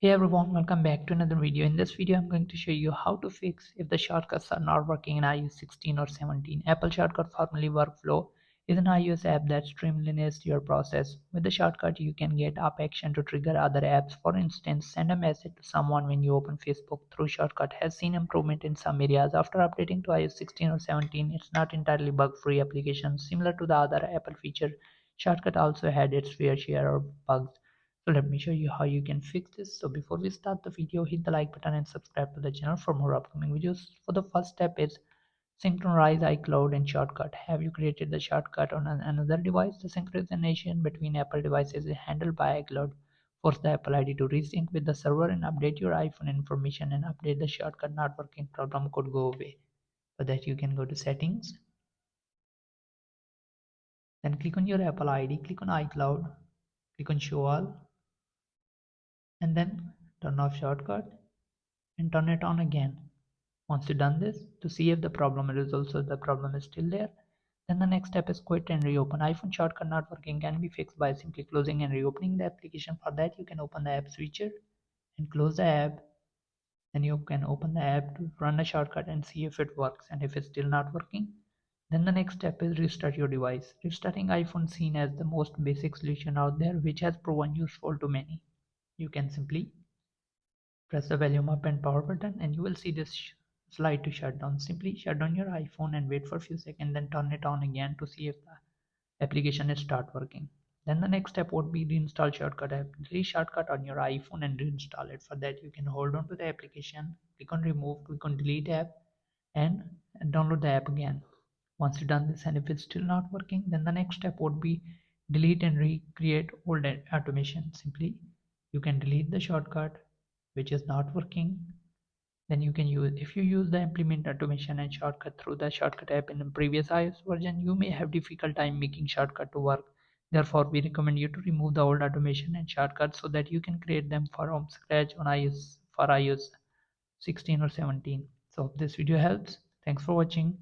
Hey everyone, welcome back to another video. In this video, I'm going to show you how to fix if the shortcuts are not working in iOS 16 or 17. Apple Shortcut, formerly Workflow, is an iOS app that streamlines your process. With the shortcut, you can get up action to trigger other apps. For instance, send a message to someone when you open Facebook through shortcut has seen improvement in some areas. After updating to iOS 16 or 17, it's not entirely bug-free application. Similar to the other Apple feature, shortcut also had its fair share of bugs. So let me show you how you can fix this. So before we start the video, hit the like button and subscribe to the channel for more upcoming videos. For the first step is synchronize iCloud and shortcut. Have you created the shortcut on another device? The synchronization between Apple devices is handled by iCloud. Force the Apple ID to resync with the server and update your iPhone information and update the shortcut not working problem could go away. For that you can go to settings, then click on your Apple ID, click on iCloud, click on show all, and then turn off shortcut and turn it on again. Once you've done this, to see if the problem resolves or the problem is still there, then the next step is quit and reopen. iPhone shortcut not working can be fixed by simply closing and reopening the application. For that, you can open the app switcher and close the app. Then you can open the app to run a shortcut and see if it works. And if it's still not working, then the next step is restart your device. Restarting iPhone seen as the most basic solution out there, which has proven useful to many. You can simply press the volume up and power button and you will see this slide to shut down. Simply shut down your iPhone and wait for a few seconds, then turn it on again to see if the application is start working. Then the next step would be reinstall shortcut app. Delete shortcut on your iPhone and reinstall it. For that you can hold on to the application, click on remove, click on delete app, and download the app again. Once you've done this and if it's still not working, then the next step would be delete and recreate old automation. Simply you can delete the shortcut which is not working. Then you can use, if you use the implement automation and shortcut through the shortcut app in the previous iOS version, you may have difficult time making shortcut to work. Therefore we recommend you to remove the old automation and shortcuts so that you can create them from scratch on iOS for iOS 16 or 17. So hope this video helps. Thanks for watching.